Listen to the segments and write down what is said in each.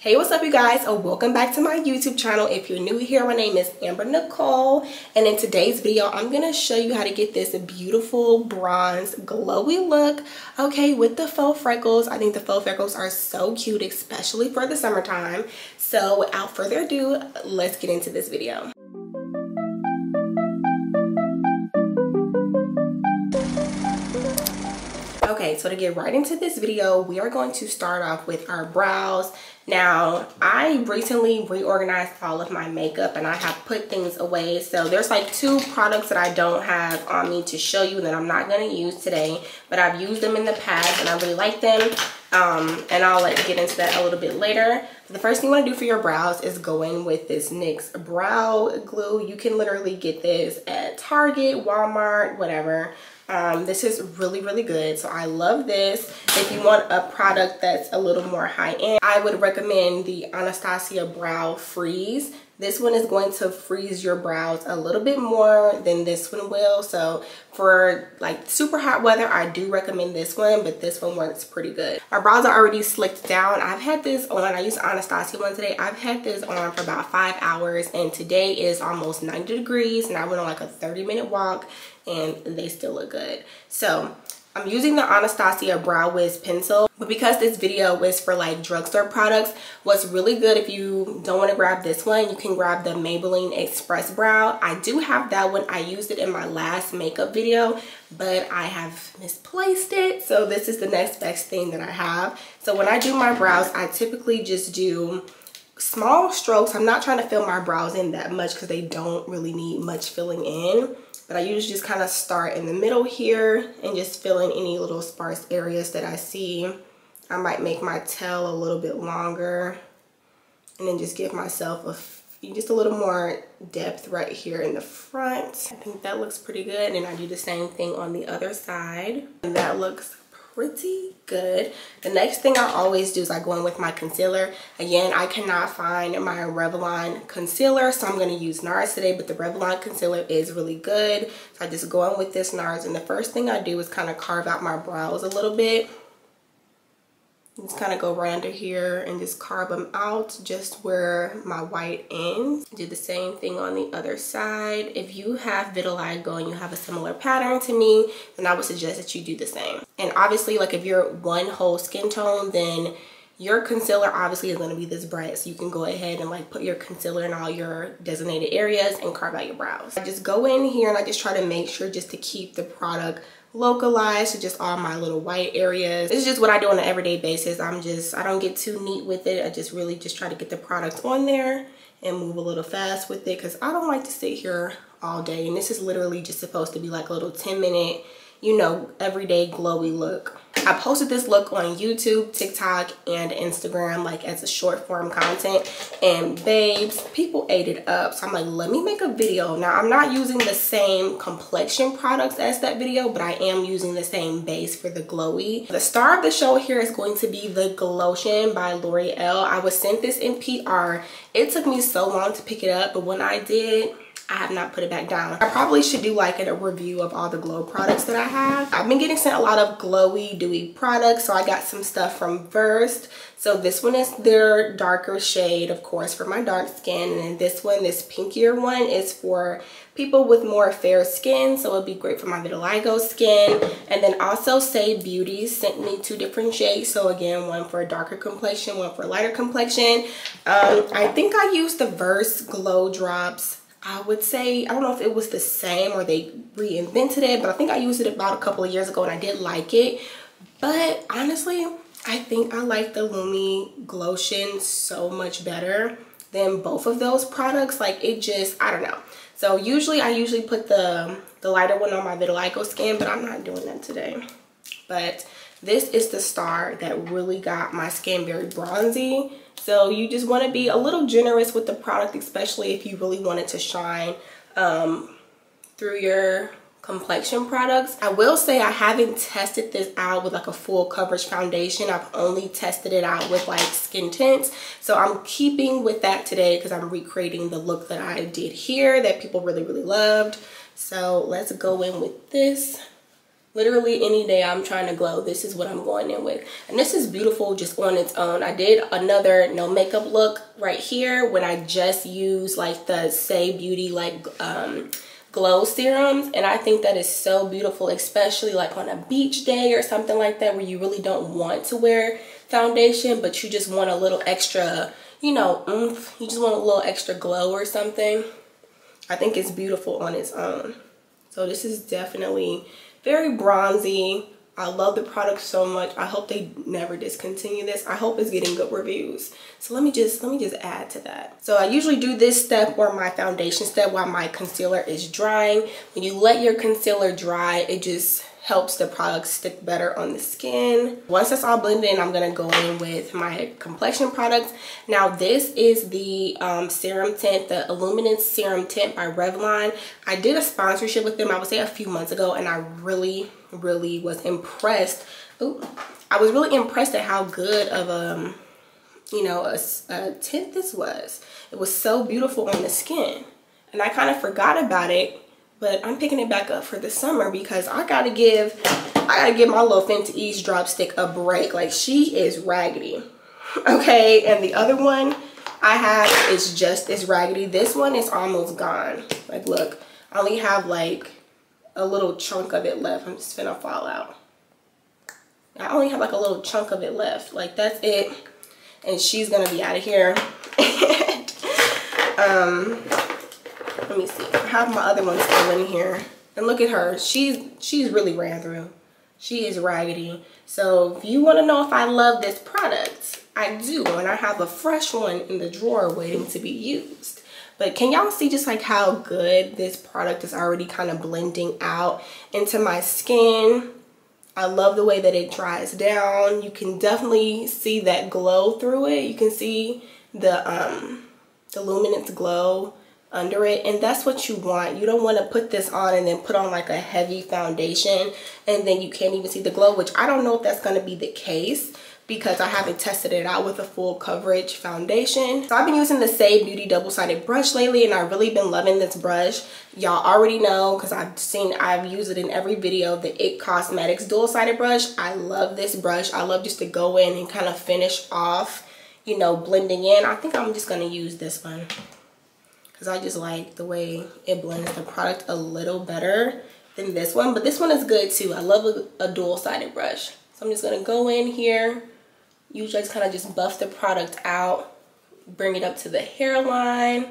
Hey, what's up you guys? Welcome back to my YouTube channel. If you're new here, my name is Amber-Nicole, and in today's video I'm gonna show you how to get this beautiful bronze glowy look, okay, with the faux freckles. I think the faux freckles are so cute, especially for the summertime. So without further ado, let's get into this video. Okay, so to get right into this video, we are going to start off with our brows. Now, I recently reorganized all of my makeup and I have put things away. So there's like two products that I don't have on me to show you that I'm not going to use today, but I've used them in the past and I really like them. And I'll get into that a little bit later. So the first thing you want to do for your brows is go in with this NYX brow glue. You can literally get this at Target, Walmart, whatever. This is really good, so I love this. If you want a product that's a little more high-end, I would recommend the Anastasia Brow Freeze. This one is going to freeze your brows a little bit more than this one will. So for like super hot weather, I do recommend this one, but this one works pretty good. My brows are already slicked down. I've had this on, I used Anastasia one today. I've had this on for about 5 hours, and today is almost 90 degrees, and I went on like a 30-minute walk and they still look good. So I'm using the Anastasia Brow Wiz pencil, but because this video is for like drugstore products, what's really good, if you don't want to grab this one, you can grab the Maybelline Express Brow. I do have that one. I used it in my last makeup video, but I have misplaced it. So this is the next best thing that I have. So when I do my brows, I typically just do small strokes. I'm not trying to fill my brows in that much because they don't really need much filling in. But I usually just kind of start in the middle here and just fill in any little sparse areas that I see. I might make my tail a little bit longer and then just give myself just a little more depth right here in the front. I think that looks pretty good. And I do the same thing on the other side. And that looks pretty good. The next thing I always do is I go in with my concealer. Again, I cannot find my Revlon concealer, so I'm going to use NARS today, but the Revlon concealer is really good. So I just go in with this NARS, and the first thing I do is kind of carve out my brows a little bit. Just kind of go right under here and just carve them out just where my white ends. Do the same thing on the other side. If you have vitiligo and you have a similar pattern to me, then I would suggest that you do the same. And obviously, like if you're one whole skin tone, then your concealer obviously is going to be this bright, so you can go ahead and like put your concealer in all your designated areas and carve out your brows. I just go in here and I just try to make sure just to keep the product localized to just all my little white areas. This is just what I do on an everyday basis. I don't get too neat with it. I just really just try to get the product on there and move a little fast with it because I don't like to sit here all day. And this is literally just supposed to be like a little 10-minute, you know, everyday glowy look. I posted this look on YouTube, TikTok, and Instagram, like as a short form content, and babes, people ate it up. So I'm like, let me make a video. Now, I'm not using the same complexion products as that video, but I am using the same base for the glowy. The star of the show here is going to be the Glotion by L'Oreal. I was sent this in PR. It took me so long to pick it up, but when I did, I have not put it back down. I probably should do like a review of all the glow products that I have. I've been getting sent a lot of glowy, dewy products, so I got some stuff from Versed. So this one is their darker shade, of course, for my dark skin. And then this one, this pinkier one, is for people with more fair skin, so it'll be great for my vitiligo skin. And then also Say Beauty sent me 2 different shades. So again, one for a darker complexion, one for a lighter complexion. I think I used the Versed Glow Drops. I would say, I don't know if it was the same or they reinvented it, but I think I used it about a couple of years ago and I did like it. But honestly, I think I like the Lumi Glotion so much better than both of those products. Like it just, I don't know. So I usually put the lighter one on my vitiligo skin, but I'm not doing that today. But this is the star that really got my skin very bronzy. So you just want to be a little generous with the product, especially if you really want it to shine through your complexion products. I will say I haven't tested this out with like a full coverage foundation. I've only tested it out with like skin tints. So I'm keeping with that today because I'm recreating the look that I did here that people really loved. So let's go in with this Literally any day I'm trying to glow, this is what I'm going in with. And this is beautiful just on its own. I did another no makeup look right here when I just used like the Say Beauty like glow serums, and I think that is so beautiful, especially like on a beach day or something like that where you really don't want to wear foundation but you just want a little extra, you know, oomph. You just want a little extra glow or something. I think it's beautiful on its own. So this is definitely very bronzy. I love the product so much. I hope they never discontinue this. I hope it's getting good reviews. So let me just add to that. So I usually do this step or my foundation step while my concealer is drying. When you let your concealer dry, it just helps the product stick better on the skin. Once that's all blended in, I'm gonna go in with my complexion products. Now this is the serum tint, the Illuminance Serum Tint by Revlon. I did a sponsorship with them, I would say a few months ago, and I really was impressed. Ooh, I was really impressed at how good of you know, a tint this was. It was so beautiful on the skin, and I kind of forgot about it. But I'm picking it back up for the summer because I gotta give my little Fenty Eavesdrop stick a break. Like, she is raggedy, okay? And the other one I have is just as raggedy. This one is almost gone. Like, look, I only have like a little chunk of it left. I'm just finna fall out. I only have like a little chunk of it left. Like, that's it. And she's gonna be out of here. Let me see. I have my other one still in here. And look at her. She's really ran through. She is raggedy. So if you want to know if I love this product, I do. And I have a fresh one in the drawer waiting to be used. But can y'all see just like how good this product is already kind of blending out into my skin? I love the way that it dries down. You can definitely see that glow through it. You can see the luminance glow under it, and that's what you want. You don't want to put this on and then put on like a heavy foundation and then you can't even see the glow, which I don't know if that's going to be the case because I haven't tested it out with a full coverage foundation. So I've been using the Say Beauty double-sided brush lately, and I've really been loving this brush. Y'all already know because I've used it in every video, the IT Cosmetics dual-sided brush. I love this brush. I love just to go in and kind of finish off, you know, blending in. I think I'm just going to use this one, because I just like the way it blends the product a little better than this one. But this one is good too. I love a dual-sided brush. So I'm just going to go in here. Usually I just kind of just buff the product out. Bring it up to the hairline.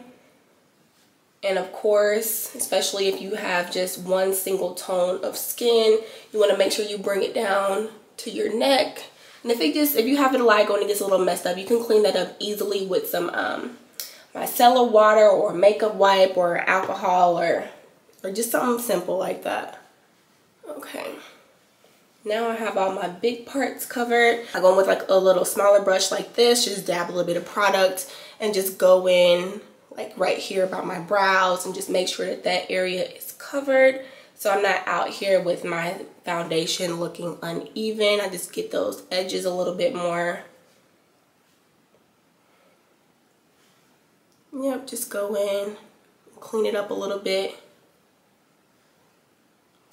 And of course, especially if you have just one single tone of skin, you want to make sure you bring it down to your neck. And if you have it like when it gets a little messed up, you can clean that up easily with some micellar water or makeup wipe or alcohol or just something simple like that. Okay, now I have all my big parts covered. I go in with like a little smaller brush like this, just dab a little bit of product and just go in like right here about my brows and just make sure that that area is covered, so I'm not out here with my foundation looking uneven. I just get those edges a little bit more. Yep, just go in, clean it up a little bit.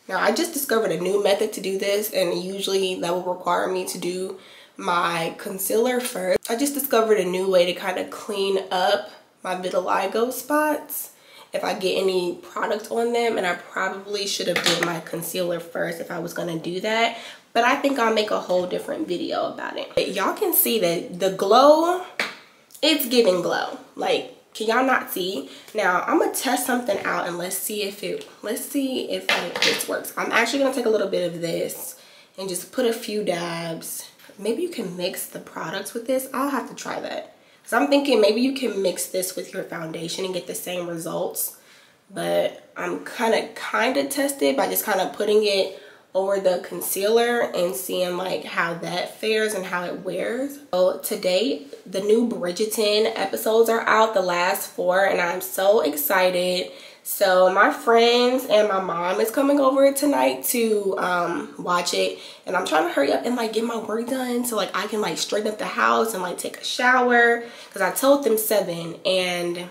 Now, I just discovered a new method to do this, and usually that will require me to do my concealer first. I just discovered a new way to kind of clean up my vitiligo spots if I get any product on them, and I probably should have did my concealer first if I was going to do that. But I think I'll make a whole different video about it. Y'all can see that the glow, it's giving glow. Like, can y'all not see? Now I'm gonna test something out and let's see if this works. I'm actually gonna take a little bit of this and just put a few dabs. Maybe you can mix the products with this. I'll have to try that. So I'm thinking maybe you can mix this with your foundation and get the same results. But I'm kind of tested by just kind of putting it over the concealer and seeing like how that fares and how it wears. So today the new Bridgerton episodes are out, the last 4, and I'm so excited. So my friends and my mom is coming over tonight to watch it, and I'm trying to hurry up and like get my work done so like I can like straighten up the house and like take a shower, because I told them 7 and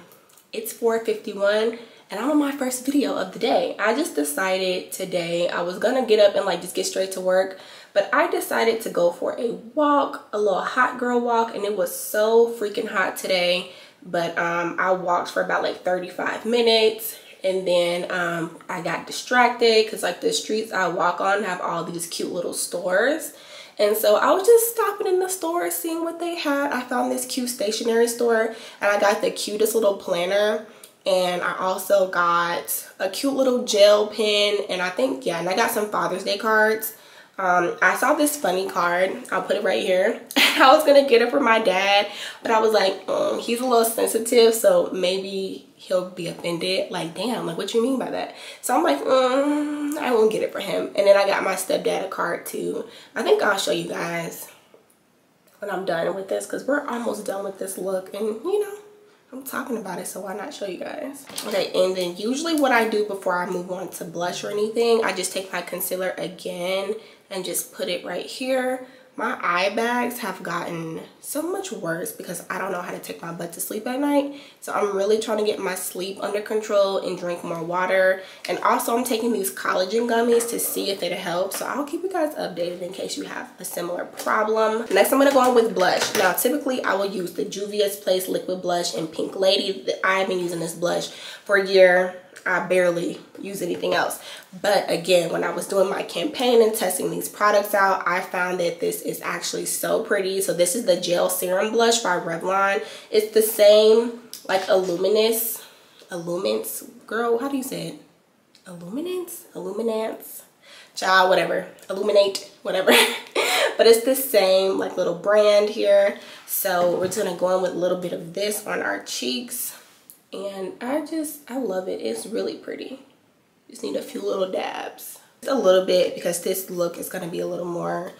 it's 4:51. and I'm on my first video of the day. I just decided today I was gonna get up and like just get straight to work, but I decided to go for a walk, a little hot girl walk, and it was so freaking hot today. But I walked for about like 35 minutes, and then I got distracted because like the streets I walk on have all these cute little stores. And so I was just stopping in the store, seeing what they had. I found this cute stationery store, and I got the cutest little planner. And I also got a cute little gel pen, and I think, yeah, and I got some Father's Day cards. I saw this funny card. I'll put it right here. I was gonna get it for my dad, but I was like, he's a little sensitive, so maybe he'll be offended. Like, damn, like what you mean by that? So I'm like, I won't get it for him. And then I got my stepdad a card too. I think I'll show you guys when I'm done with this, because we're almost done with this look, and you know, I'm talking about it, so why not show you guys? Okay, and then usually what I do before I move on to blush or anything, I just take my concealer again and just put it right here. My eye bags have gotten so much worse because I don't know how to take my butt to sleep at night. So I'm really trying to get my sleep under control and drink more water. And also I'm taking these collagen gummies to see if it helps. So I'll keep you guys updated in case you have a similar problem. Next, I'm gonna go on with blush. Now, typically I will use the Juvia's Place Liquid Blush in Pink Lady. I've been using this blush for a year. I barely use anything else. But again, when I was doing my campaign and testing these products out, I found that this is actually so pretty. So this is the Gel Serum Blush by Revlon. It's the same like Illuminance, girl, how do you say it? Illuminance? Child, whatever. Illuminate, whatever. But it's the same like little brand here. So we're just gonna go in with a little bit of this on our cheeks. And I love it. It's really pretty. Just need a few little dabs. Just a little bit, because this look is gonna be a little more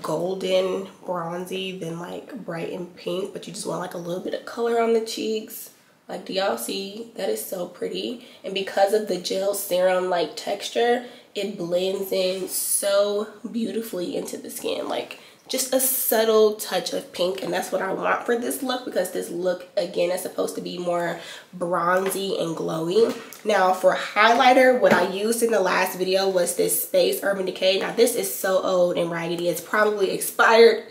golden, bronzy than like bright and pink, but you just want like a little bit of color on the cheeks. Like, do y'all see? That is so pretty. And because of the gel serum like texture, it blends in so beautifully into the skin. Like, just a subtle touch of pink, and that's what I want for this look, because this look again is supposed to be more bronzy and glowy. Now for highlighter, what I used in the last video was this Space Urban Decay. Now this is so old and raggedy, it's probably expired.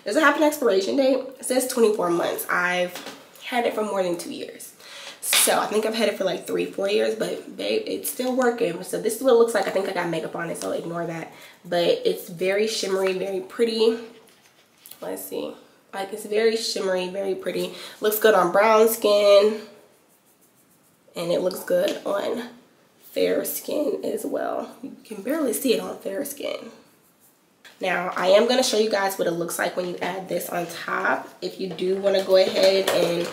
Does it have an expiration date? It says 24 months. I've had it for more than 2 years. So I think I've had it for like 3-4 years, but babe, it's still working. So this is what it looks like. I think I got makeup on it, so ignore that. But it's very shimmery, very pretty. Let's see. Like, it's very shimmery, very pretty. Looks good on brown skin. And it looks good on fair skin as well. You can barely see it on fair skin. Now, I am going to show you guys what it looks like when you add this on top. If you do want to go ahead and...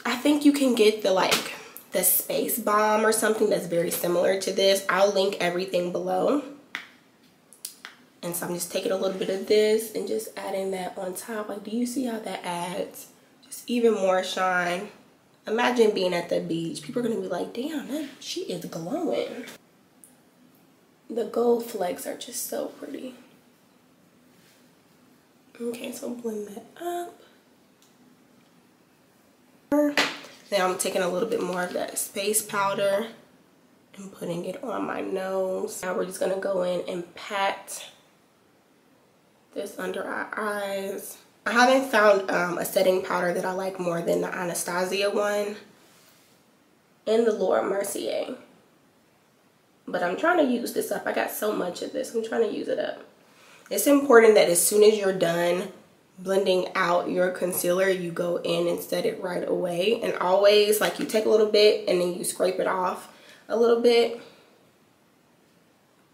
I think you can get the Space Bomb or something that's very similar to this. I'll link everything below. And so I'm just taking a little bit of this and just adding that on top. Like, do you see how that adds just even more shine? Imagine being at the beach. People are going to be like, damn, she is glowing. The gold flakes are just so pretty. Okay, so blend that up. Now I'm taking a little bit more of that space powder and putting it on my nose. Now we're just gonna go in and pat this under our eyes. I haven't found a setting powder that I like more than the Anastasia one and the Laura Mercier. But I'm trying to use this up. I got so much of this. I'm trying to use it up. It's important that as soon as you're done blending out your concealer, you go in and set it right away. And always, like, you take a little bit and then you scrape it off a little bit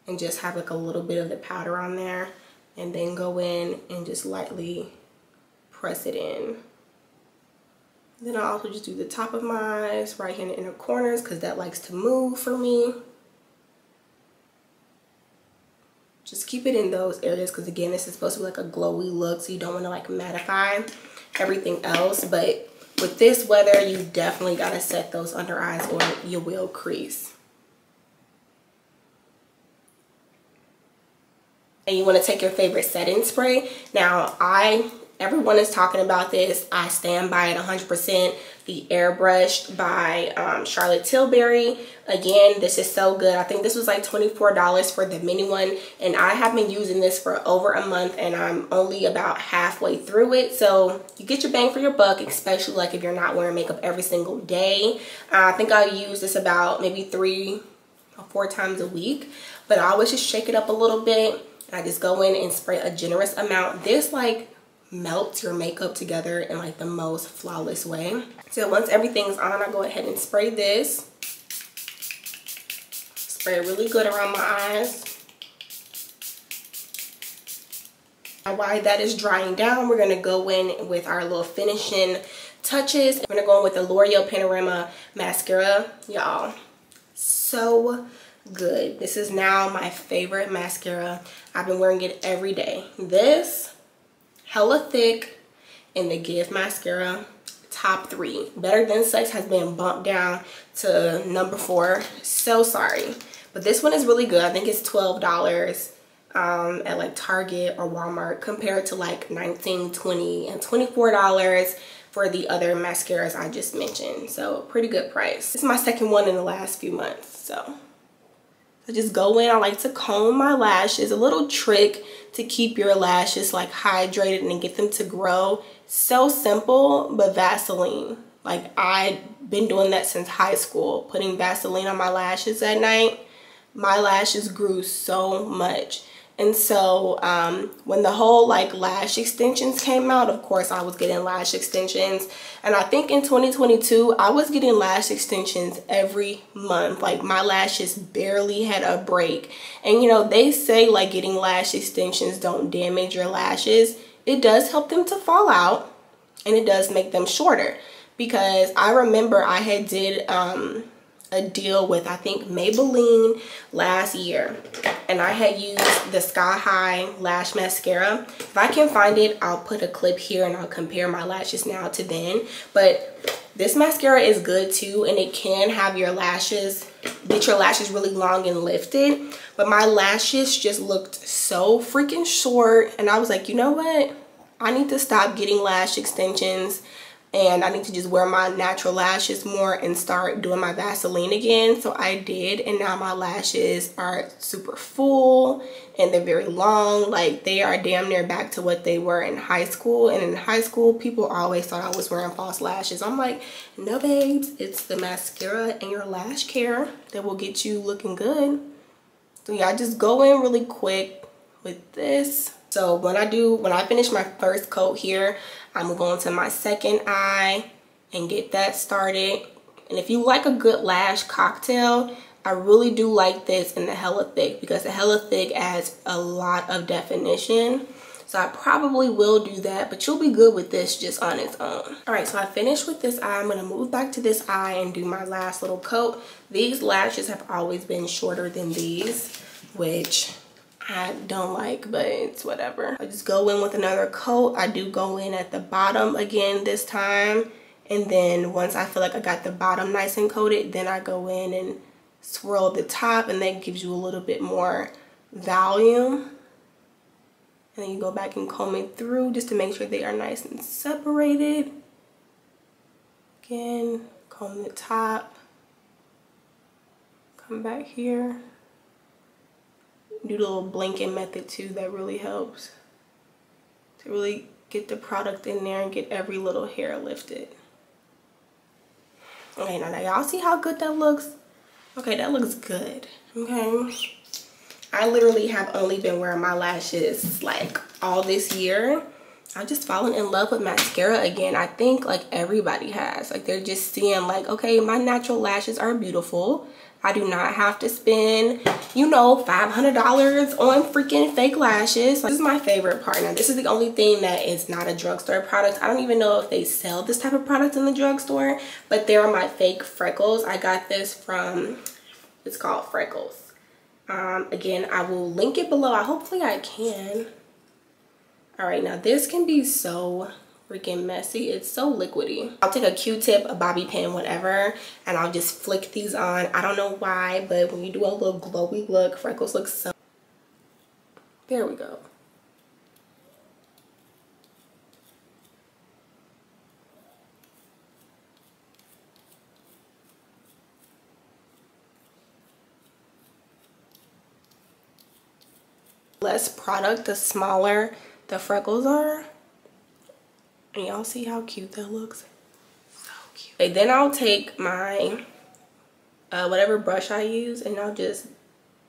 and just have like a little bit of the powder on there, and then go in and just lightly press it in. Then I also just do the top of my eyes, right here in the inner corners, because that likes to move for me. Just keep it in those areas, because again, this is supposed to be like a glowy look, so you don't want to like mattify everything else. But with this weather, you definitely got to set those under eyes or you will crease. And you want to take your favorite setting spray. Now, I Everyone is talking about this. I stand by it 100%. The Airbrushed by Charlotte Tilbury. Again, this is so good. I think this was like $24 for the mini one, and I have been using this for over a month, and I'm only about halfway through it. So you get your bang for your buck, especially like if you're not wearing makeup every single day. I think I use this about maybe 3 or 4 times a week, but I always just shake it up a little bit. I just go in and spray a generous amount. This like melts your makeup together in like the most flawless way. So once everything's on, I go ahead and spray this. Spray it really good around my eyes. Now while that is drying down, we're gonna go in with our little finishing touches. We're gonna go in with the L'Oreal Panorama mascara, y'all. So good. This is now my favorite mascara. I've been wearing it every day. This, hella thick, and the Give mascara, top 3. Better Than Sex has been bumped down to number 4. So sorry, but this one is really good. I think it's $12 at like Target or Walmart, compared to like $19, $20, and $24 for the other mascaras I just mentioned. So pretty good price. This is my second one in the last few months. So I just go in. I like to comb my lashes. A little trick to keep your lashes like hydrated and get them to grow. So simple, but Vaseline. Like I've been doing that since high school, putting Vaseline on my lashes at night. My lashes grew so much. And so when the whole like lash extensions came out, of course I was getting lash extensions. And I think in 2022, I was getting lash extensions every month. Like my lashes barely had a break. And you know, they say like getting lash extensions don't damage your lashes. It does help them to fall out, and it does make them shorter. Because I remember I had did a deal with, I think, Maybelline last year, and I had used the Sky High Lash Mascara. If I can find it, I'll put a clip here and I'll compare my lashes now to then. But this mascara is good too, and it can have your lashes, get your lashes really long and lifted. But my lashes just looked so freaking short, and I was like, you know what? I need to stop getting lash extensions, and I need to just wear my natural lashes more and start doing my Vaseline again. So I did, and now my lashes are super full and they're very long. Like they are damn near back to what they were in high school. And in high school, people always thought I was wearing false lashes. I'm like, no babes, it's the mascara and your lash care that will get you looking good. So yeah, I just go in really quick with this. So when I finish my first coat here, I'm going to my second eye and get that started. And if you like a good lash cocktail, I really do like this in the Hella Thick, because the Hella Thick adds a lot of definition. So I probably will do that, but you'll be good with this just on its own. All right, so I finished with this eye. I'm gonna move back to this eye and do my last little coat. These lashes have always been shorter than these, which I don't like, but it's whatever. I just go in with another coat. I do go in at the bottom again this time, and then once I feel like I got the bottom nice and coated, then I go in and swirl the top, and that gives you a little bit more volume. And then you go back and comb it through just to make sure they are nice and separated. Again, comb the top, come back here. Do the little blanket method too. That really helps to really get the product in there and get every little hair lifted. Okay, now y'all see how good that looks? Okay, that looks good. Okay, I literally have only been wearing my lashes like all this year. I've just fallen in love with mascara again. I think like everybody has. Like they're just seeing like, okay, my natural lashes are beautiful. I do not have to spend, you know, $500 on freaking fake lashes. This is my favorite part. Now, this is the only thing that is not a drugstore product. I don't even know if they sell this type of product in the drugstore, but they are my fake freckles. I got this from, it's called Freckles. Again, I will link it below. Hopefully I can. All right, now this can be so freaking messy. It's so liquidy. I'll take a Q-tip, a bobby pin, whatever, and I'll just flick these on. I don't know why, but when you do a little glowy look, freckles look so... There we go. less product, the smaller the freckles are. And y'all see how cute that looks? So cute. Okay, then I'll take my whatever brush I use, and I'll just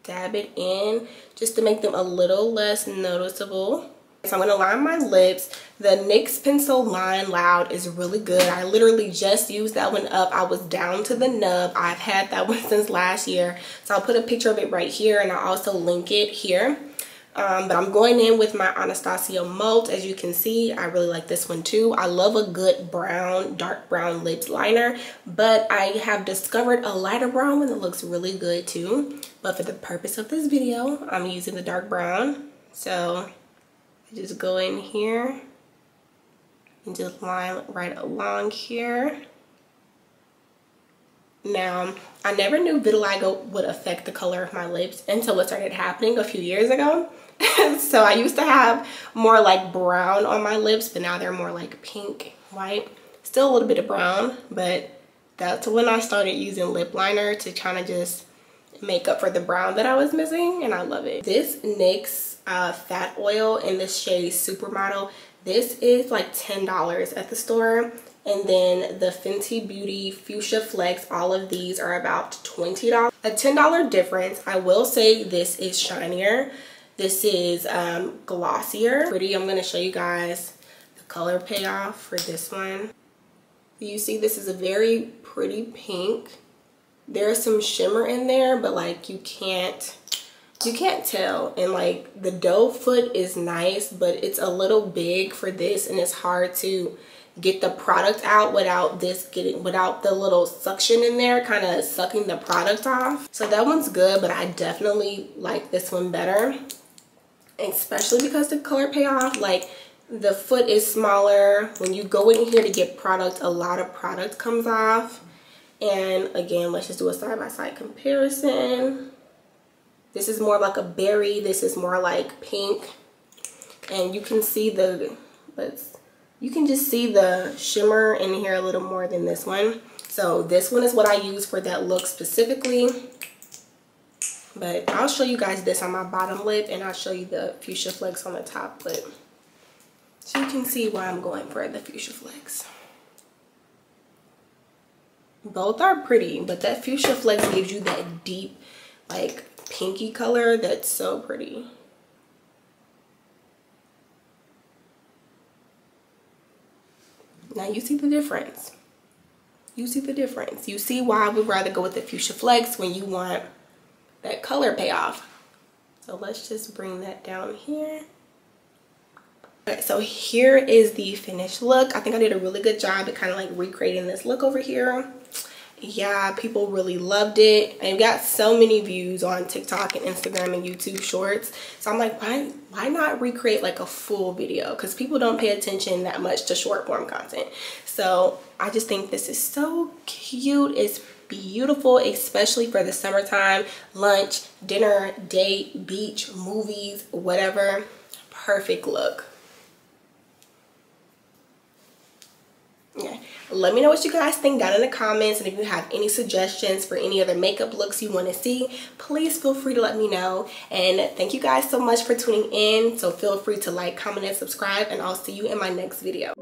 dab it in just to make them a little less noticeable. So I'm going to line my lips. The NYX pencil Line Loud is really good. I literally just used that one up. I was down to the nub. I've had that one since last year. So I'll put a picture of it right here, and I'll also link it here. But I'm going in with my Anastasia Malt. As you can see, I really like this one too. I love a good brown, dark brown lips liner, but I have discovered a lighter brown one that looks really good too. But for the purpose of this video, I'm using the dark brown. So I just go in here and just line right along here. Now, I never knew vitiligo would affect the color of my lips until it started happening a few years ago. So I used to have more like brown on my lips, but now they're more like pink, white. Still a little bit of brown, but that's when I started using lip liner to kind of just make up for the brown that I was missing, and I love it. This NYX fat oil in the shade Supermodel, this is like $10 at the store. And then the Fenty Beauty Fuchsia Flex, all of these are about $20. A $10 difference. I will say this is shinier. This is glossier. Pretty. I'm going to show you guys the color payoff for this one. You see this is a very pretty pink. There's some shimmer in there, but like you can't tell. And like the doe foot is nice, but it's a little big for this, and it's hard to get the product out without the little suction in there kind of sucking the product off. So that one's good, but I definitely like this one better, especially because the color payoff, like the foot is smaller. When you go in here to get product, a lot of product comes off. And again, let's just do a side-by-side comparison. This is more like a berry, this is more like pink, and you can see you can just see the shimmer in here a little more than this one. So this one is what I use for that look specifically. But I'll show you guys this on my bottom lip, and I'll show you the Fuchsia Flex on the top lip. So you can see why I'm going for the Fuchsia Flex. Both are pretty, but that Fuchsia Flex gives you that deep, like, pinky color that's so pretty. Now you see the difference. You see the difference. You see why I would rather go with the Fuchsia Flex when you want that color payoff. So let's just bring that down here. Okay, so here is the finished look. I think I did a really good job at kind of like recreating this look over here. Yeah, people really loved it. I got so many views on TikTok and Instagram and YouTube Shorts. So I'm like, why not recreate like a full video? Because people don't pay attention that much to short form content. So I just think this is so cute. It's beautiful, especially for the summertime, lunch, dinner, date, beach, movies, whatever. Perfect look. Yeah. Let me know what you guys think down in the comments, and if you have any suggestions for any other makeup looks you want to see, please feel free to let me know. And thank you guys so much for tuning in. So feel free to like, comment, and subscribe, and I'll see you in my next video.